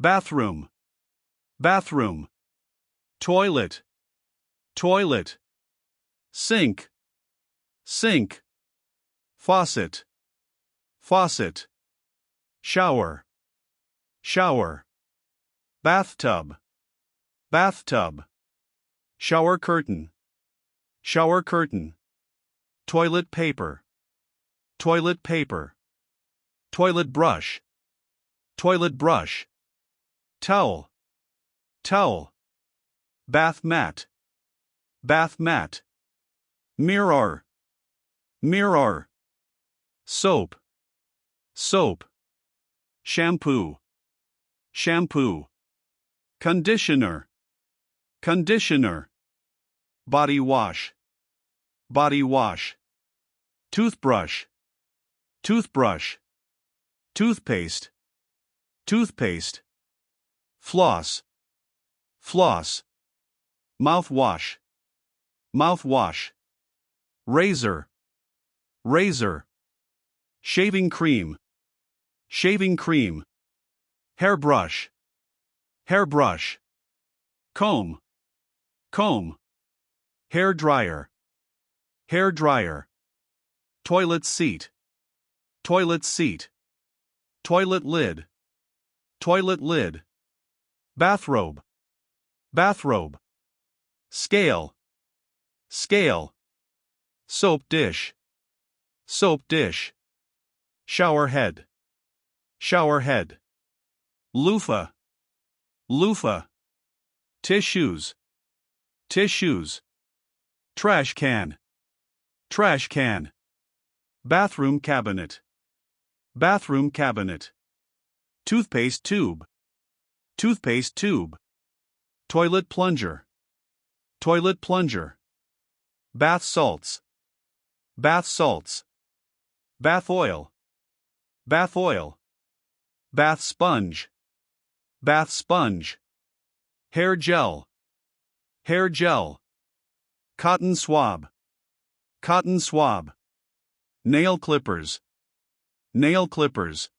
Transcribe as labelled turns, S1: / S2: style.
S1: bathroom, bathroom, toilet, toilet, sink, sink, faucet, faucet, shower, shower, bathtub, bathtub, shower curtain, shower curtain, toilet paper, toilet paper, toilet brush, toilet brush, towel, towel, bath mat, bath mat, mirror, mirror, soap, soap, shampoo, shampoo, conditioner, conditioner, body wash, body wash, toothbrush, toothbrush, toothpaste, toothpaste, floss, floss, mouthwash, mouthwash, razor, razor, shaving cream, shaving cream, hairbrush, hairbrush, comb, comb, hair dryer, hair dryer, toilet seat, toilet seat, toilet lid, toilet lid, bathrobe, bathrobe, scale, scale, soap dish, soap dish, shower head, shower head, loofah, loofah, tissues, tissues, trash can, trash can, bathroom cabinet, bathroom cabinet, toothpaste tube, toothpaste tube, toilet plunger, toilet plunger, bath salts, bath salts, bath oil, bath oil, bath sponge, bath sponge, hair gel, hair gel, cotton swab, cotton swab, nail clippers, nail clippers,